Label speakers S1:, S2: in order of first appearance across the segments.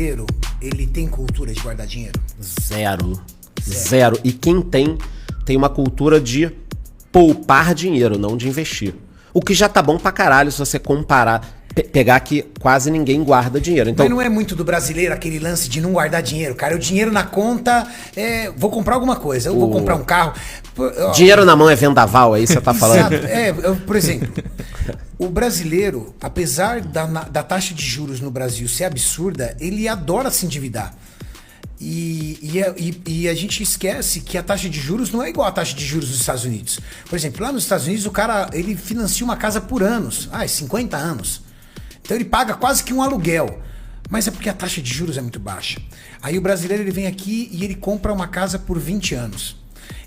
S1: brasileiro, ele tem cultura de guardar dinheiro?
S2: Zero. E quem tem uma cultura de poupar dinheiro, não de investir. O que já tá bom pra caralho se você comparar, pegar que quase ninguém guarda dinheiro. Então,
S1: mas não é muito do brasileiro aquele lance de não guardar dinheiro, cara. O dinheiro na conta, vou comprar alguma coisa, eu vou comprar um carro.
S2: Dinheiro na mão é vendaval, aí você tá falando?
S1: Por exemplo, o brasileiro, apesar da taxa de juros no Brasil ser absurda, ele adora se endividar. E a gente esquece que a taxa de juros não é igual à taxa de juros dos Estados Unidos. Por exemplo, lá nos Estados Unidos o cara ele financia uma casa por anos, 50 anos. Então ele paga quase que um aluguel. Mas é porque a taxa de juros é muito baixa. Aí o brasileiro ele vem aqui e ele compra uma casa por 20 anos.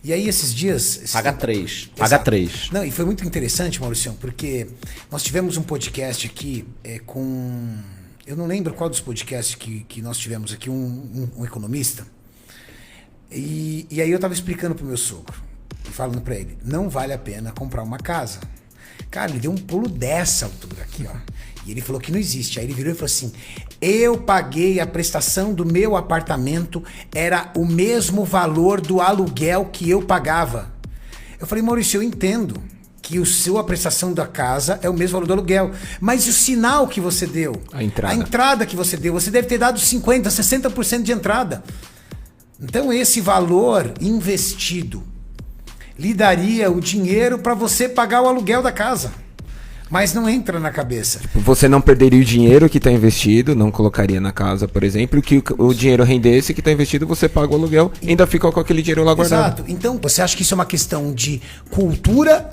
S1: E aí esses dias...
S2: Paga 3.
S1: Não, e foi muito interessante, Mauricião, porque nós tivemos um podcast aqui com... Eu não lembro qual dos podcasts que nós tivemos aqui, um economista. E aí eu tava explicando pro meu sogro, falando pra ele, não vale a pena comprar uma casa. Cara, ele deu um pulo dessa altura aqui, ó. E ele falou que não existe. Aí ele virou e falou assim, eu paguei a prestação do meu apartamento, era o mesmo valor do aluguel que eu pagava. Eu falei, Maurício, eu entendo que a prestação da casa é o mesmo valor do aluguel. Mas o sinal que você deu, a entrada que você deu, você deve ter dado 50%, 60% de entrada. Então esse valor investido lhe daria o dinheiro para você pagar o aluguel da casa. Mas não entra na cabeça.
S3: Você não perderia o dinheiro que está investido, não colocaria na casa, por exemplo, que o dinheiro rendesse que está investido, você paga o aluguel e ainda fica com aquele dinheiro lá guardado.
S1: Exato. Então, você acha que isso é uma questão de cultura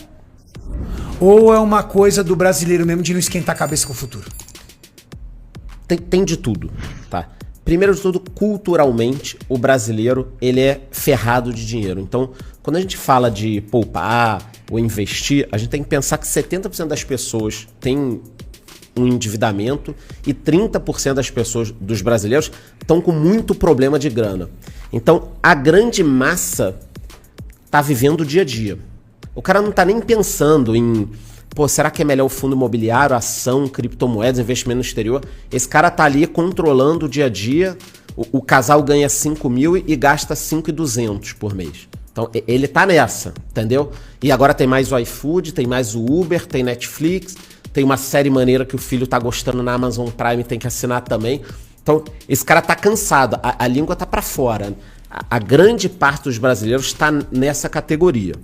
S1: ou é uma coisa do brasileiro mesmo de não esquentar a cabeça com o futuro?
S2: Tem de tudo, tá? Primeiro de tudo, culturalmente, o brasileiro ele é ferrado de dinheiro. Então, quando a gente fala de poupar ou investir, a gente tem que pensar que 70% das pessoas têm um endividamento e 30% das pessoas, dos brasileiros, estão com muito problema de grana. Então, a grande massa tá vivendo o dia a dia. O cara não tá nem pensando em... Pô, será que é melhor o fundo imobiliário, ação, criptomoedas, investimento no exterior? Esse cara tá ali controlando o dia a dia. O casal ganha 5 mil e gasta 5.200 por mês. Então, ele tá nessa, entendeu? E agora tem mais o iFood, tem mais o Uber, tem Netflix, tem uma série maneira que o filho tá gostando na Amazon Prime, tem que assinar também. Então, esse cara tá cansado, a língua tá pra fora. A grande parte dos brasileiros tá nessa categoria,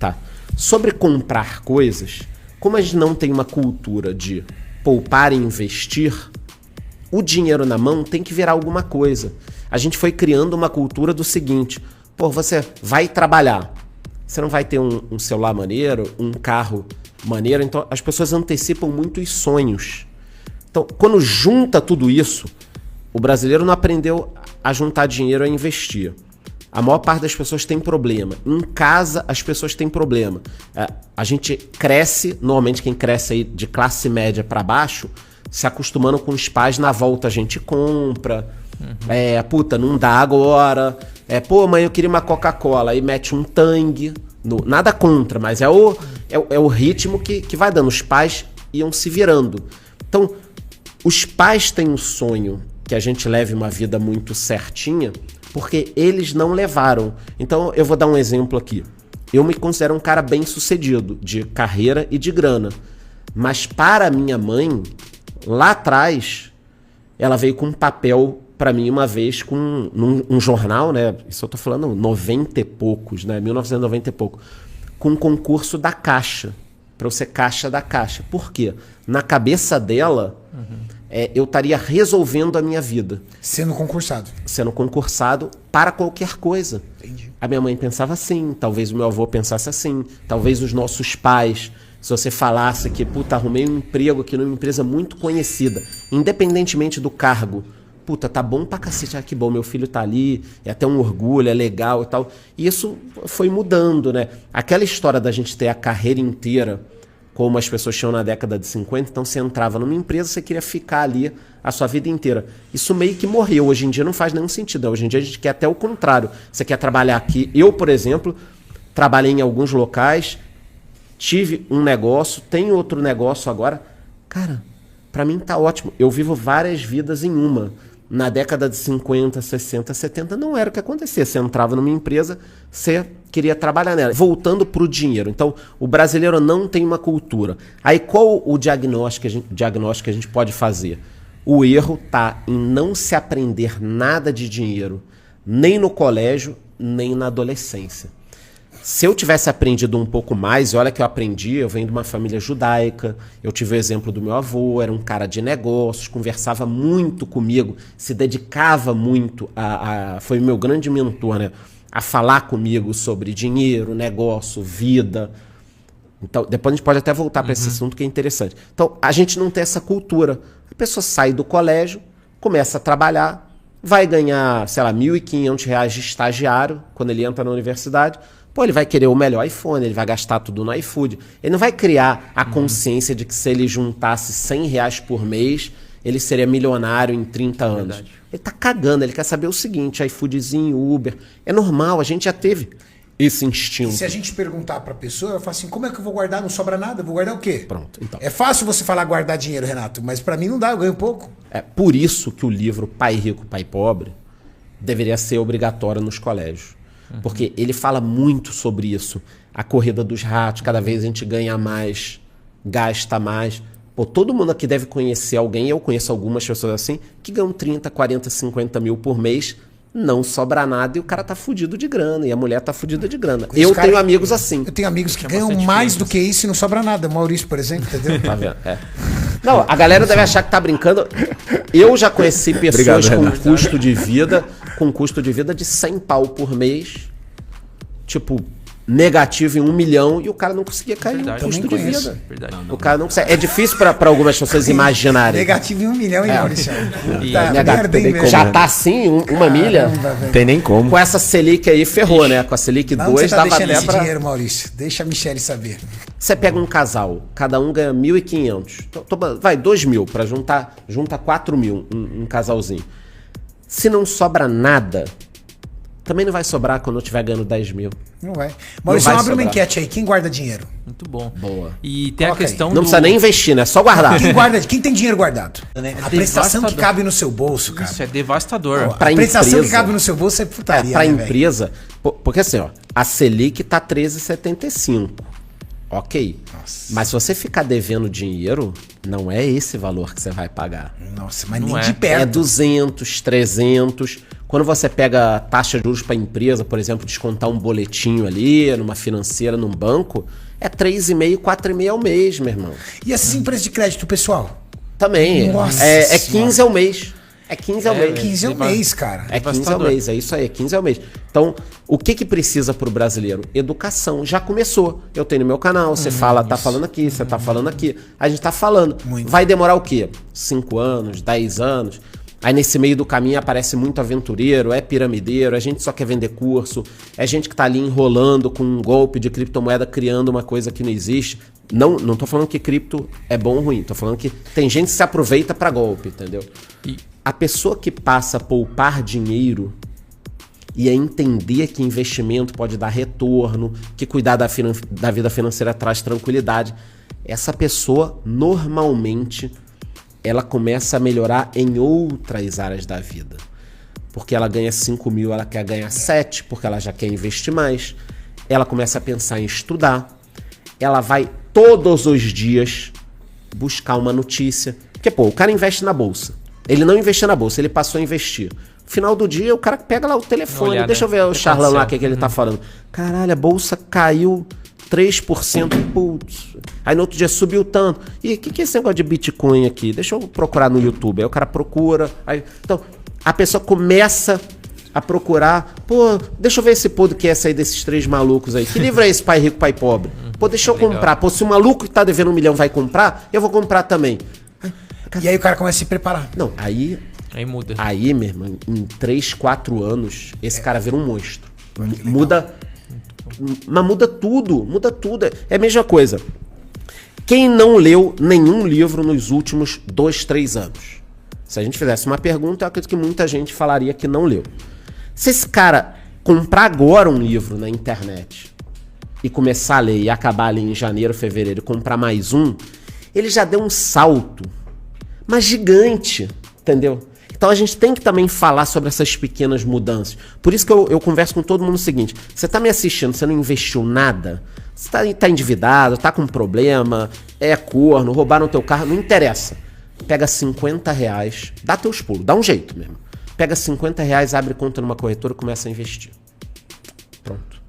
S2: tá? Sobre comprar coisas... Como a gente não tem uma cultura de poupar e investir, o dinheiro na mão tem que virar alguma coisa. A gente foi criando uma cultura do seguinte, pô, você vai trabalhar, você não vai ter um celular maneiro, um carro maneiro, então as pessoas antecipam muito os sonhos. Então, quando junta tudo isso, o brasileiro não aprendeu a juntar dinheiro a investir. A maior parte das pessoas tem problema. Em casa, as pessoas têm problema. A gente cresce, normalmente quem cresce aí de classe média para baixo, se acostumando com os pais, na volta a gente compra. Puta, não dá agora. Pô, mãe, eu queria uma Coca-Cola. Aí mete um Tang. Nada contra, mas é o ritmo que vai dando. Os pais iam se virando. Então, os pais têm um sonho que a gente leve uma vida muito certinha, porque eles não levaram. Então, eu vou dar um exemplo aqui. Eu me considero um cara bem sucedido, de carreira e de grana. Mas para minha mãe, lá atrás, ela veio com um papel para mim uma vez, com um jornal, né? Isso eu tô falando 90 e poucos, né? 1990 e pouco. Com um concurso da Caixa. Para eu ser caixa da Caixa. Por quê? Na cabeça dela... eu estaria resolvendo a minha vida.
S1: Sendo concursado.
S2: Sendo concursado para qualquer coisa.
S1: Entendi.
S2: A minha mãe pensava assim, talvez o meu avô pensasse assim, talvez os nossos pais, se você falasse que, puta, arrumei um emprego aqui numa empresa muito conhecida, independentemente do cargo, puta, tá bom pra cacete, que bom, meu filho tá ali, é até um orgulho, é legal e tal. E isso foi mudando, né? Aquela história da gente ter a carreira inteira, como as pessoas tinham na década de 50, então você entrava numa empresa, você queria ficar ali a sua vida inteira. Isso meio que morreu, hoje em dia não faz nenhum sentido, hoje em dia a gente quer até o contrário. Você quer trabalhar aqui, eu, por exemplo, trabalhei em alguns locais, tive um negócio, tenho outro negócio agora, cara, pra mim tá ótimo, eu vivo várias vidas em uma. na década de 50, 60, 70, não era o que acontecia. Você entrava numa empresa, você queria trabalhar nela. Voltando para o dinheiro. Então, o brasileiro não tem uma cultura. Aí, qual o diagnóstico que a gente pode fazer? O erro está em não se aprender nada de dinheiro, nem no colégio, nem na adolescência. Se eu tivesse aprendido um pouco mais, e olha que eu aprendi, eu venho de uma família judaica, eu tive o exemplo do meu avô, era um cara de negócios, conversava muito comigo, se dedicava muito, foi o meu grande mentor, né? A falar comigo sobre dinheiro, negócio, vida. Então, depois a gente pode até voltar para esse assunto que é interessante. Então, a gente não tem essa cultura. A pessoa sai do colégio, começa a trabalhar, vai ganhar, sei lá, R$ 1.500 de estagiário quando ele entra na universidade. Pô, ele vai querer o melhor iPhone, ele vai gastar tudo no iFood. Ele não vai criar a consciência de que se ele juntasse R$ 100 por mês, ele seria milionário em 30 anos. Ele tá cagando, ele quer saber o seguinte, iFoodzinho, Uber. É normal, a gente já teve esse instinto.
S1: E se a gente perguntar pra pessoa, ela fala assim, como é que eu vou guardar? Não sobra nada, eu vou guardar o quê?
S2: Pronto, então.
S1: É fácil você falar guardar dinheiro, Renato, mas pra mim não dá, eu ganho pouco.
S2: É por isso que o livro Pai Rico, Pai Pobre deveria ser obrigatório nos colégios. Porque ele fala muito sobre isso. A corrida dos ratos, cada vez a gente ganha mais, gasta mais. Pô, todo mundo aqui deve conhecer alguém, eu conheço algumas pessoas assim, que ganham 30, 40, 50 mil por mês, não sobra nada e o cara tá fudido de grana, e a mulher tá fudida de grana. Eu tenho amigos assim.
S1: Eu tenho amigos que ganham mais do que isso e não sobra nada. O Maurício, por exemplo, entendeu?
S2: Tá vendo? É. Não, a galera deve achar que tá brincando. Eu já conheci pessoas com custo de vida de 100 pau por mês, tipo, negativo em 1 milhão, e o cara não conseguia cair no custo de vida. O cara não consegue. É difícil para algumas pessoas imaginarem.
S1: Negativo em 1 milhão, hein, Maurício?
S2: Já tá assim, uma milha?
S3: Tem nem como.
S2: Com essa Selic aí, ferrou, né? Com a Selic 2,
S1: você tá
S2: dava
S1: deixando
S2: até
S1: esse
S2: pra...
S1: dinheiro, Maurício? Deixa a Michele saber.
S2: Você pega um casal, cada um ganha 1.500. Vai, 2.000, pra junta 4.000, um casalzinho. Se não sobra nada, também não vai sobrar quando eu estiver ganhando 10 mil.
S1: Não vai. Maurício, abre uma enquete aí. Quem guarda dinheiro?
S4: Muito bom.
S2: Boa.
S4: E tem
S1: Coloca
S4: a questão
S2: Não precisa nem investir, né? Só guardar.
S1: Quem tem dinheiro guardado? A prestação que cabe no seu bolso, cara.
S4: Isso é devastador.
S2: Pra
S1: A prestação
S2: empresa,
S1: que cabe no seu bolso é putaria,
S2: pra
S1: né,
S2: empresa, porque assim, ó, a Selic tá 13,75. Ok.
S1: Nossa.
S2: Mas se você ficar devendo dinheiro, não é esse valor que você vai pagar.
S1: Nossa, mas
S4: Não
S1: nem
S4: é.
S1: de perto.
S2: É 200, 300. Quando você pega taxa de juros para empresa, por exemplo, descontar um boletinho ali, numa financeira, num banco, é 3,5, 4,5 ao mês, meu irmão.
S1: E essas empresas de crédito, pessoal?
S2: Também.
S1: Nossa
S2: É 15 ao mês. É 15 ao mês.
S1: 15 é o mês, cara.
S2: É 15 ao mês, é isso aí, é 15 ao mês. Então, o que precisa pro brasileiro? Educação. Já começou. Eu tenho no meu canal, você fala, tá falando aqui, você tá falando aqui. A gente tá falando.
S1: Muito.
S2: Vai demorar o quê? 5 anos, 10 anos. Aí nesse meio do caminho aparece muito aventureiro, é piramideiro, é gente que só quer vender curso, é gente que tá ali enrolando com um golpe de criptomoeda, criando uma coisa que não existe. Não tô falando que cripto é bom ou ruim, tô falando que tem gente que se aproveita pra golpe, entendeu?
S4: E
S2: A pessoa que passa a poupar dinheiro e a entender que investimento pode dar retorno, que cuidar da vida financeira traz tranquilidade, essa pessoa normalmente ela começa a melhorar em outras áreas da vida. Porque ela ganha 5 mil, ela quer ganhar 7, porque ela já quer investir mais. Ela começa a pensar em estudar. Ela vai todos os dias buscar uma notícia. Porque, pô, o cara investe na bolsa. Ele não investiu na bolsa, ele passou a investir. No final do dia, o cara pega lá o telefone.
S4: Olhar,
S2: Deixa eu ver o
S4: que
S2: charlatão lá, o
S4: aconteceu?
S2: que ele tá falando. Caralho, a bolsa caiu 3%, putz. Aí no outro dia subiu tanto. E o que é esse negócio de Bitcoin aqui? Deixa eu procurar no YouTube. Aí o cara procura. Então, a pessoa começa a procurar. Pô, deixa eu ver esse podcast aí desses 3 malucos aí. Que livro é esse, Pai Rico, Pai Pobre? Pô, deixa eu comprar. Pô, se o maluco que tá devendo 1 milhão vai comprar, eu vou comprar também.
S1: E aí o cara começa a se preparar.
S2: Não, aí,
S4: muda.
S2: meu irmão, em 3, 4 anos, esse cara vira um monstro. Muda. Mas muda tudo. É a mesma coisa. Quem não leu nenhum livro nos últimos 2, 3 anos? Se a gente fizesse uma pergunta, eu acredito que muita gente falaria que não leu. Se esse cara comprar agora um livro na internet e começar a ler e acabar ali em janeiro, fevereiro e comprar mais um, ele já deu um salto, mas gigante, entendeu? Então a gente tem que também falar sobre essas pequenas mudanças. Por isso que eu converso com todo mundo o seguinte: você tá me assistindo, você não investiu nada, você tá endividado, tá com problema, é corno, roubaram teu carro, não interessa. Pega 50 reais, dá teus pulos, dá um jeito mesmo. Pega 50 reais, abre conta numa corretora e começa a investir. Pronto.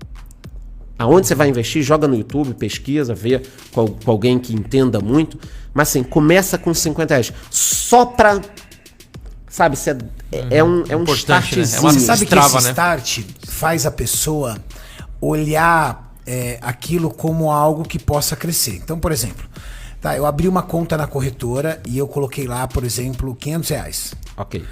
S2: Aonde você vai investir, joga no YouTube, pesquisa, vê com alguém que entenda muito. Mas assim, começa com 50 reais. Só pra... Sabe, é um startzinho.
S4: Né? É uma
S1: Você sabe
S4: estrava,
S1: que esse
S4: né?
S1: start faz a pessoa olhar aquilo como algo que possa crescer. Então, por exemplo, tá, eu abri uma conta na corretora e eu coloquei lá, por exemplo, 500 reais.
S2: Ok.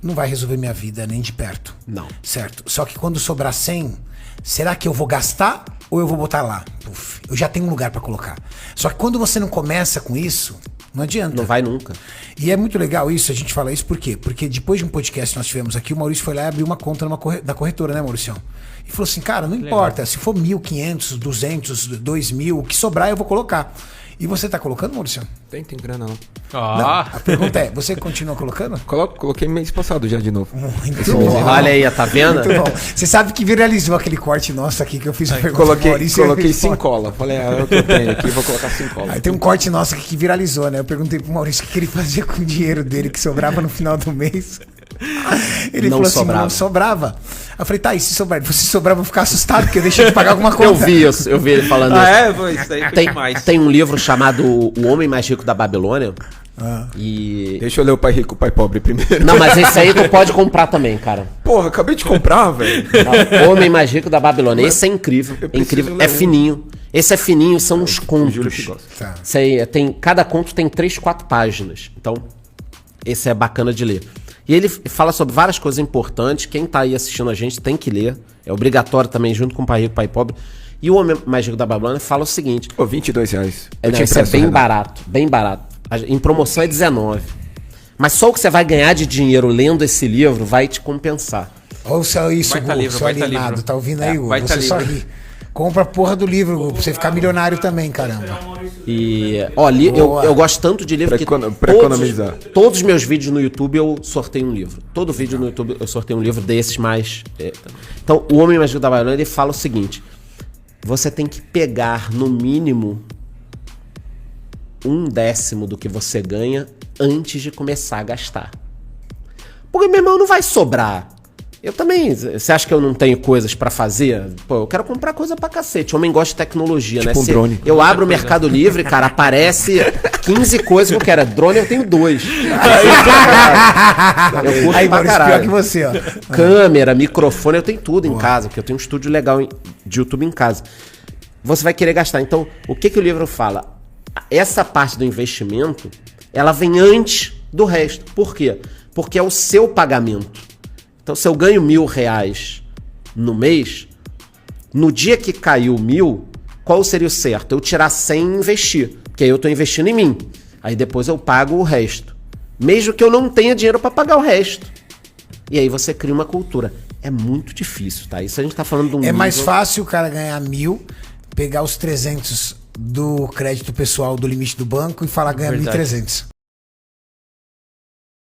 S1: Não vai resolver minha vida nem de perto.
S2: Não.
S1: Certo? Só que quando sobrar 100, será que eu vou gastar ou eu vou botar lá? Puf, eu já tenho um lugar pra colocar. Só que quando você não começa com isso, não adianta.
S2: Não vai nunca.
S1: E é muito legal isso, a gente fala isso por quê? Porque depois de um podcast que nós tivemos aqui, o Maurício foi lá e abriu uma conta na corretora, né, Maurício? E falou assim, cara, não importa, se for 1.500, 200, 2.000, o que sobrar eu vou colocar. E você tá colocando, Maurício?
S3: Tem grana não.
S1: Não, a pergunta é, você continua colocando?
S3: Coloquei mês passado já de novo.
S1: Muito bom.
S2: Olha aí, tá vendo?
S1: Muito bom. Você sabe que viralizou aquele corte nosso aqui que eu fiz a pergunta pro
S3: Coloquei
S1: Maurício.
S3: coloquei
S1: ele responde.
S3: Cincola. Falei, é o que eu tenho aqui, vou colocar Cincola.
S1: Aí tem um corte nosso aqui que viralizou, né? Eu perguntei pro Maurício o que ele fazia com o dinheiro dele que sobrava no final do mês. Ele
S2: Não
S1: falou
S2: sobrava.
S1: assim, não sobrava. Eu falei, tá, e se sobrar? Se sobrar, eu vou ficar assustado, porque eu deixei de pagar alguma conta.
S2: Eu vi isso, eu vi ele falando isso.
S4: Pô, isso aí foi
S2: Tem,
S4: demais.
S2: tem um livro chamado O Homem Mais Rico da Babilônia. E.
S3: Deixa eu ler o Pai Rico, o Pai Pobre primeiro.
S2: Não, mas esse aí tu pode comprar também, cara.
S3: Porra, acabei de comprar, velho.
S2: O Homem Mais Rico da Babilônia. Esse é incrível.
S3: Eu
S2: É
S3: preciso
S2: incrível.
S3: ler
S2: É
S3: um.
S2: fininho. Esse é fininho, são uns
S3: O Júlio que
S2: contos.
S3: gosta.
S1: Tá.
S2: Isso aí, cada conto tem 3, 4 páginas. Então, esse é bacana de ler. E ele fala sobre várias coisas importantes. Quem tá aí assistindo a gente tem que ler. É obrigatório também, junto com o Pai Rico, Pai Pobre. E o Homem Mais Rico da Babilônia fala o seguinte.
S3: Pô, R$22.
S2: Não, isso é bem barato, bem barato. Em promoção é 19. Mas só o que você vai ganhar de dinheiro lendo esse livro vai te compensar.
S1: Ouça isso,
S4: Vai tá
S1: Gu,
S4: livro,
S1: seu
S4: vai tá
S1: alienado.
S4: livro.
S1: Tá ouvindo aí, Gu?
S4: vai tá
S1: Você só
S4: livro.
S1: ri. Compra a porra do livro, Gu, pra você ficar milionário também, caramba.
S2: E, ó,
S1: Boa.
S2: eu gosto tanto de livro
S3: Pra economizar.
S2: Todos os meus vídeos no YouTube eu sorteio um livro. Todo vídeo no YouTube eu sorteio um livro desses mais... Então, o Homem Mais Rico da Babilônia, ele fala o seguinte. Você tem que pegar, no mínimo, 1/10 do que você ganha antes de começar a gastar. Porque, meu irmão, não vai sobrar. Eu também... Você acha que eu não tenho coisas pra fazer? Pô, eu quero comprar coisa pra cacete. Homem gosta de tecnologia,
S3: Tipo
S2: né?
S3: um drone.
S2: Eu abro o Mercado Livre, cara, aparece 15 coisas que eu quero. Drone eu tenho 2. Eu curto
S1: Aí,
S2: pra
S1: Maurício, pior
S2: caralho.
S1: que você, ó.
S2: Câmera, microfone, eu tenho tudo em casa, porque eu tenho um estúdio legal de YouTube em casa. Você vai querer gastar. Então, o que o livro fala? Essa parte do investimento, ela vem antes do resto. Por quê? Porque é o seu pagamento. Então, se eu ganho R$1.000 no mês, no dia que caiu 1.000, qual seria o certo? Eu tirar 100 e investir. Porque aí eu tô investindo em mim. Aí depois eu pago o resto. Mesmo que eu não tenha dinheiro para pagar o resto. E aí você cria uma cultura. É muito difícil, tá? Isso a gente tá falando de um
S1: É mais
S2: nível-
S1: fácil o cara ganhar 1.000, pegar os 300 do crédito pessoal do limite do banco e falar ganha
S4: Verdade.
S1: 1.300.